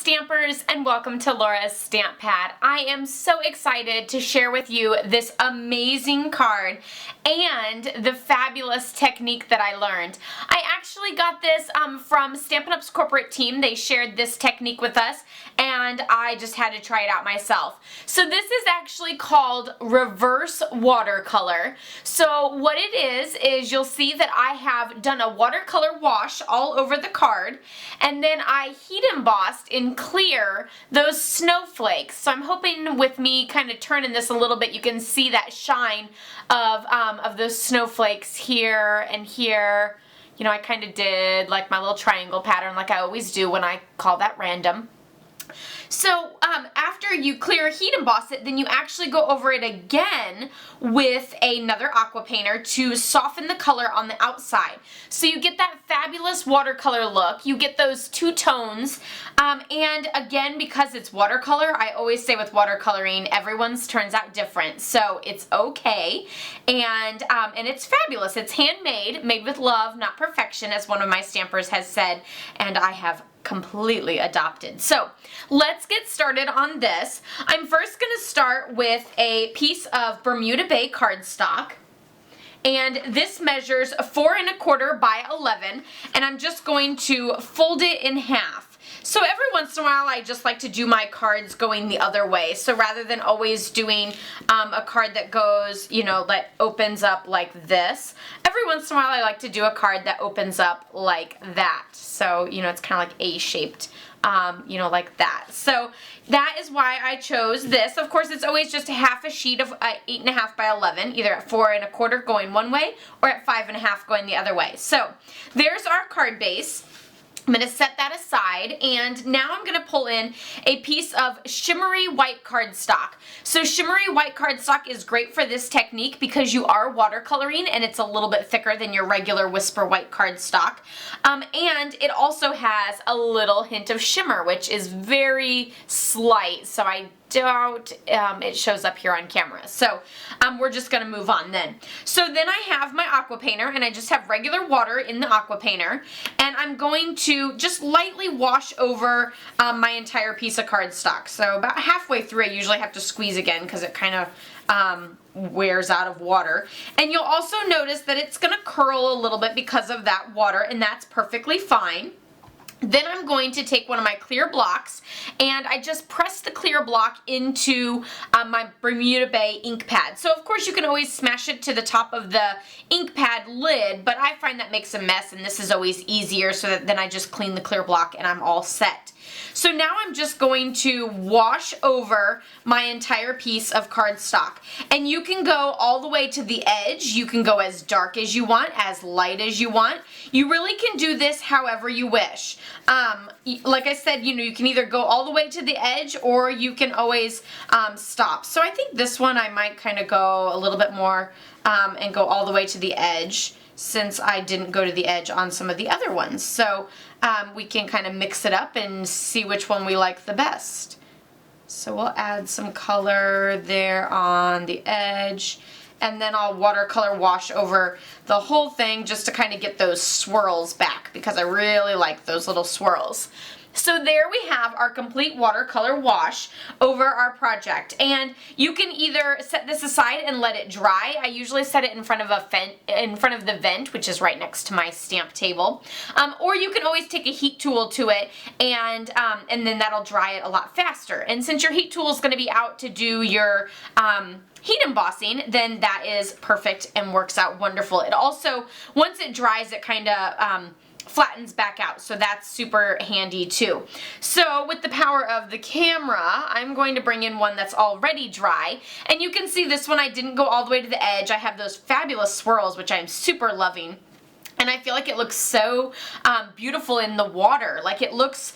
Stampers, and welcome to Laura's Stamp Pad. I am so excited to share with you this amazing card and the fabulous technique that I learned. I actually got this from Stampin' Up's corporate team. They shared this technique with us and I just had to try it out myself. So this is actually called Reverse Watercolor. So what it is you'll see that I have done a watercolor wash all over the card, and then I heat embossed in clear those snowflakes. So I'm hoping with me kind of turning this a little bit you can see that shine of those snowflakes here and here. You know, I kind of did like my little triangle pattern like I always do when I call that random. So after you clear heat emboss it, then you actually go over it again with another Aqua Painter to soften the color on the outside. So you get that fabulous watercolor look, you get those two tones, and again, because it's watercolor, I always say with watercoloring, everyone's turns out different, so it's okay, and it's fabulous. It's handmade, made with love, not perfection, as one of my stampers has said, and I have completely adopted. So let's get started on this. I'm first going to start with a piece of Bermuda Bay cardstock, and this measures 4 1/4 by 11, and I'm just going to fold it in half. So every once in a while I just like to do my cards going the other way. So rather than always doing a card that goes, you know, that opens up like this, every once in a while I like to do a card that opens up like that. So, you know, it's kind of like A-shaped, you know, like that. So that is why I chose this. Of course, it's always just half a sheet of 8 1/2 by 11, either at 4 1/4 going one way or at 5 1/2 going the other way. So there's our card base. I'm going to set that aside, and now I'm going to pull in a piece of Shimmery White cardstock. So Shimmery White cardstock is great for this technique because you are watercoloring and it's a little bit thicker than your regular Whisper White cardstock. And it also has a little hint of shimmer, which is very slight, so I doubt it shows up here on camera. So we're just going to move on then. So then I have my Aqua Painter, and I just have regular water in the Aqua Painter, and I'm going to just lightly wash over my entire piece of cardstock. So about halfway through I usually have to squeeze again because it kind of wears out of water. And you'll also notice that it's going to curl a little bit because of that water, and that's perfectly fine. Then I'm going to take one of my clear blocks, and I just press the clear block into my Bermuda Bay ink pad. So of course you can always smash it to the top of the ink pad lid, but I find that makes a mess, and this is always easier, so that then I just clean the clear block and I'm all set. So now I'm just going to wash over my entire piece of cardstock. And you can go all the way to the edge. You can go as dark as you want, as light as you want. You really can do this however you wish. Like I said, you know, you can either go all the way to the edge or you can always stop. So I think this one I might kind of go a little bit more and go all the way to the edge, since I didn't go to the edge on some of the other ones. So we can kind of mix it up and see which one we like the best. So we'll add some color there on the edge, and then I'll watercolor wash over the whole thing just to kind of get those swirls back, because I really like those little swirls. So there we have our complete watercolor wash over our project, and you can either set this aside and let it dry. I usually set it in front of the vent, which is right next to my stamp table, or you can always take a heat tool to it, and then that'll dry it a lot faster. And since your heat tool is going to be out to do your heat embossing, then that is perfect and works out wonderful. It also, once it dries, it kind of flattens back out, so that's super handy too. So with the power of the camera, I'm going to bring in one that's already dry, and you can see this one I didn't go all the way to the edge. I have those fabulous swirls, which I'm super loving. And I feel like it looks so beautiful in the water. Like it looks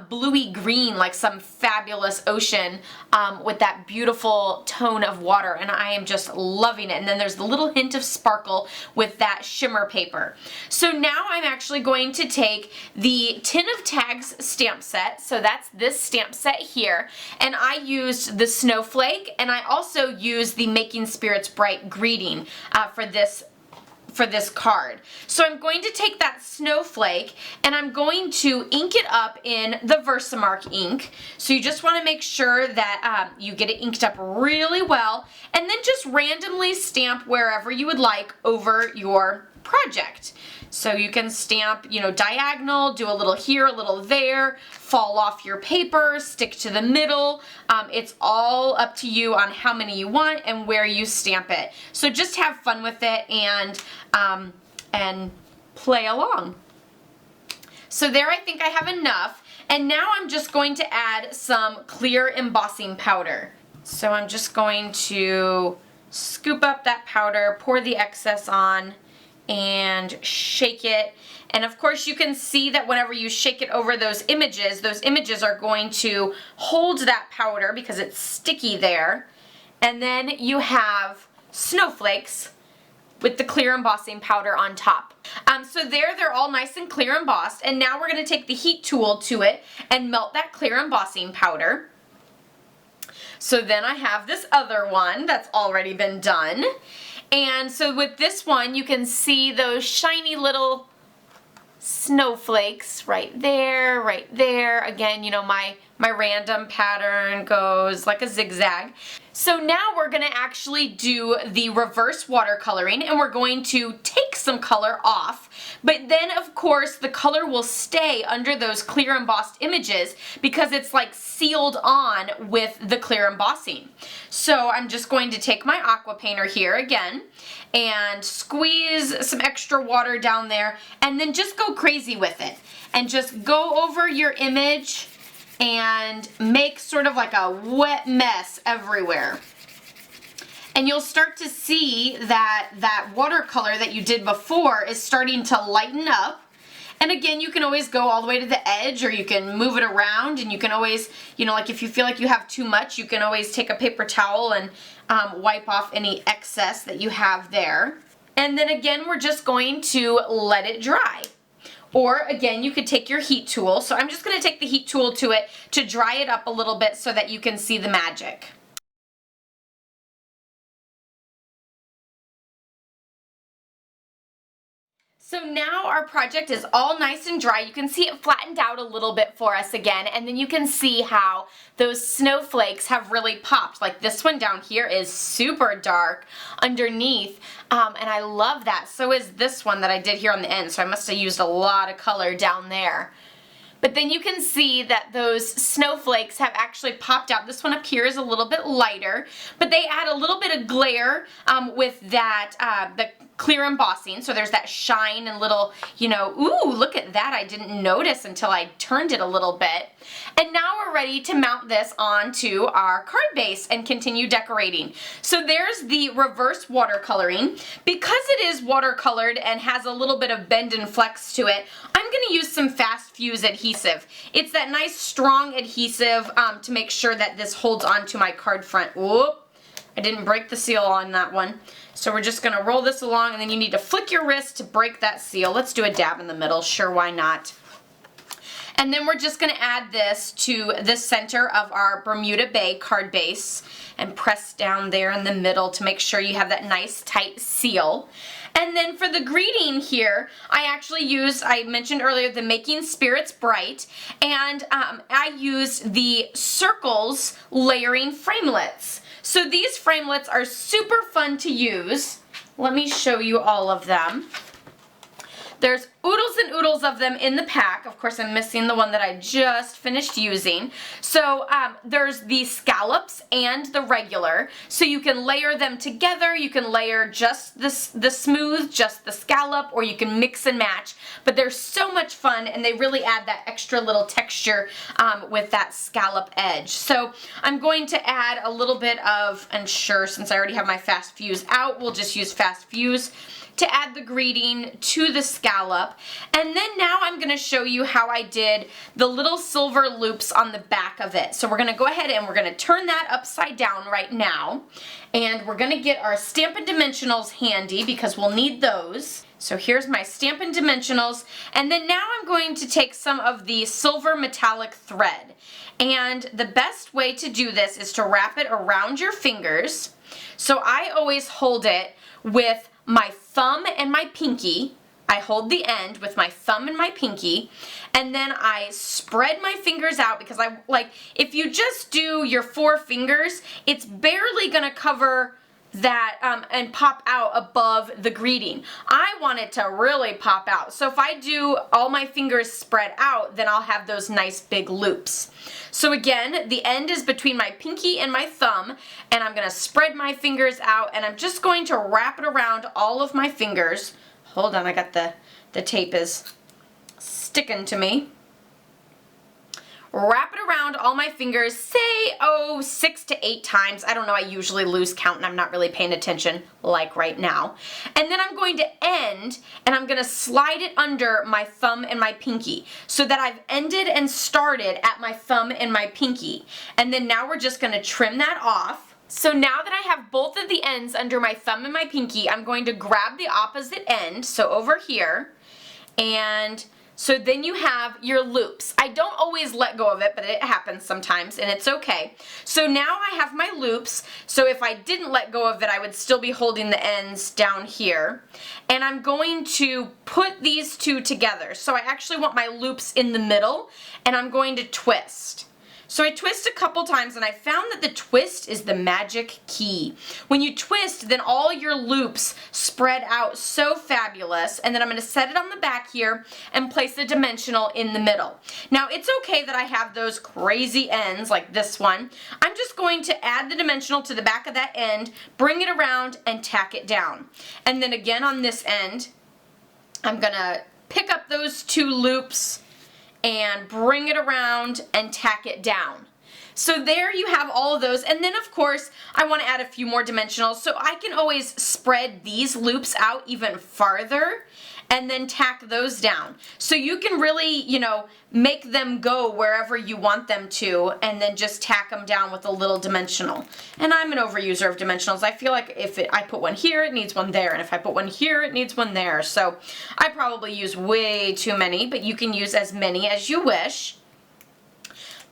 bluey green, like some fabulous ocean with that beautiful tone of water. And I am just loving it. And then there's the little hint of sparkle with that shimmer paper. So now I'm actually going to take the Tin of Tags stamp set. So that's this stamp set here. And I used the snowflake, and I also used the Making Spirits Bright greeting for this for this card. So I'm going to take that snowflake and I'm going to ink it up in the Versamark ink. So you just want to make sure that you get it inked up really well, and then just randomly stamp wherever you would like over your project. So you can stamp, you know, diagonal, do a little here, a little there, fall off your paper, stick to the middle. It's all up to you on how many you want and where you stamp it. So just have fun with it and play along. So there, I think I have enough. And now I'm just going to add some clear embossing powder. So I'm just going to scoop up that powder, pour the excess on, and shake it. And of course you can see that whenever you shake it over those images are going to hold that powder because it's sticky there. And then you have snowflakes with the clear embossing powder on top. So there, they're all nice and clear embossed, and now we're going to take the heat tool to it and melt that clear embossing powder. So then I have this other one that's already been done. And so with this one, you can see those shiny little snowflakes right there, right there. Again, you know, my random pattern goes like a zigzag. So now we're going to actually do the reverse watercoloring, and we're going to take some color off, but then of course the color will stay under those clear embossed images because it's like sealed on with the clear embossing. So I'm just going to take my Aqua Painter here again and squeeze some extra water down there, and then just go crazy with it and just go over your image and make sort of like a wet mess everywhere. And you'll start to see that that watercolor that you did before is starting to lighten up. And again, you can always go all the way to the edge, or you can move it around, and you can always, you know, like if you feel like you have too much, you can always take a paper towel and wipe off any excess that you have there. And then again, we're just going to let it dry. Or again, you could take your heat tool. So I'm just going to take the heat tool to it to dry it up a little bit so that you can see the magic. So now our project is all nice and dry. You can see it flattened out a little bit for us again, and then you can see how those snowflakes have really popped. Like this one down here is super dark underneath, and I love that. So is this one that I did here on the end, so I must have used a lot of color down there. But then you can see that those snowflakes have actually popped out. This one up here is a little bit lighter, but they add a little bit of glare with that, the clear embossing. So there's that shine and little, you know, ooh, look at that. I didn't notice until I turned it a little bit. And now we're ready to mount this onto our card base and continue decorating. So there's the reverse watercoloring. Because it is watercolored and has a little bit of bend and flex to it, I'm going to use some fast fuse adhesive. It's that nice strong adhesive to make sure that this holds onto my card front. Whoop, I didn't break the seal on that one. So we're just going to roll this along, and then you need to flick your wrist to break that seal. Let's do a dab in the middle. Sure, why not? And then we're just going to add this to the center of our Bermuda Bay card base and press down there in the middle to make sure you have that nice tight seal. And then for the greeting here, I actually used, I mentioned earlier, the Making Spirits Bright, and I used the circles layering framelits. So these framelits are super fun to use. Let me show you all of them. There's oodles and oodles of them in the pack. Of course, I'm missing the one that I just finished using. So there's the scallops and the regular. So you can layer them together. You can layer just the smooth, just the scallop, or you can mix and match. But they're so much fun, and they really add that extra little texture with that scallop edge. So I'm going to add a little bit of, and sure, since I already have my fast fuse out, we'll just use fast fuse to add the greeting to the scallop. And then now I'm going to show you how I did the little silver loops on the back of it. So we're going to go ahead and we're going to turn that upside down right now. And we're going to get our Stampin' Dimensionals handy because we'll need those. So here's my Stampin' Dimensionals. And then now I'm going to take some of the silver metallic thread. And the best way to do this is to wrap it around your fingers. So I always hold it with my thumb and my pinky. I hold the end with my thumb and my pinky, and then I spread my fingers out because if you just do your 4 fingers, it's barely gonna cover that and pop out above the greeting. I want it to really pop out. So if I do all my fingers spread out, then I'll have those nice big loops. So again, the end is between my pinky and my thumb, and I'm gonna spread my fingers out, and I'm just going to wrap it around all of my fingers. Hold on, I got the tape is sticking to me. Wrap it around all my fingers, say, 6 to 8 times. I don't know, I usually lose count and I'm not really paying attention like right now. And then I'm going to end, and I'm gonna slide it under my thumb and my pinky so that I've ended and started at my thumb and my pinky. And then now we're just gonna trim that off. So now that I have both of the ends under my thumb and my pinky, I'm going to grab the opposite end, so over here, and so then you have your loops. I don't always let go of it, but it happens sometimes, and it's okay. So now I have my loops, so if I didn't let go of it, I would still be holding the ends down here. And I'm going to put these two together. So I actually want my loops in the middle, and I'm going to twist. So I twist a couple times, and I found that the twist is the magic key. When you twist, then all your loops spread out so fabulous, and then I'm going to set it on the back here and place the dimensional in the middle. Now it's okay that I have those crazy ends like this one. I'm just going to add the dimensional to the back of that end, bring it around, and tack it down. And then again on this end, I'm going to pick up those 2 loops and bring it around and tack it down. So there you have all of those, and then of course I want to add a few more dimensionals, so I can always spread these loops out even farther and then tack those down. So you can really, make them go wherever you want them to, and then just tack them down with a little dimensional. And I'm an overuser of dimensionals. I feel like if I put one here, it needs one there, and if I put one here, it needs one there. So I probably use way too many, but you can use as many as you wish.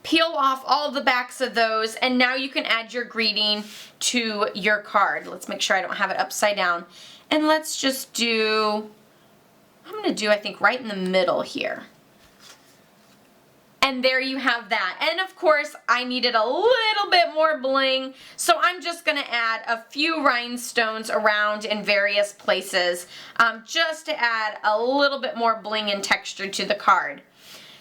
Peel off all the backs of those, and now you can add your greeting to your card. Let's make sure I don't have it upside down. And let's just do, I'm going to do, I think, right in the middle here. And there you have that. And of course, I needed a little bit more bling, so I'm just going to add a few rhinestones around in various places just to add a little bit more bling and texture to the card.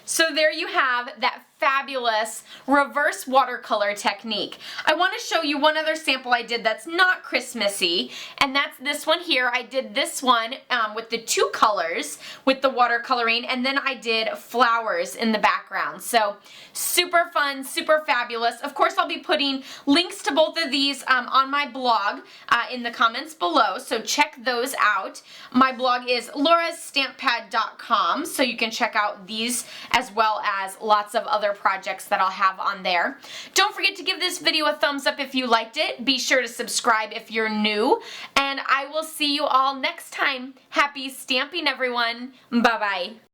So there you have that fabulous reverse watercolor technique. I want to show you one other sample I did that's not Christmassy, and that's this one here. I did this one with the 2 colors with the watercoloring, and then I did flowers in the background. So super fun, super fabulous. Of course, I'll be putting links to both of these on my blog in the comments below, so check those out. My blog is laurastamppad.com, so you can check out these as well as lots of other projects that I'll have on there. Don't forget to give this video a thumbs up if you liked it. Be sure to subscribe if you're new, and I will see you all next time. Happy stamping, everyone. Bye-bye.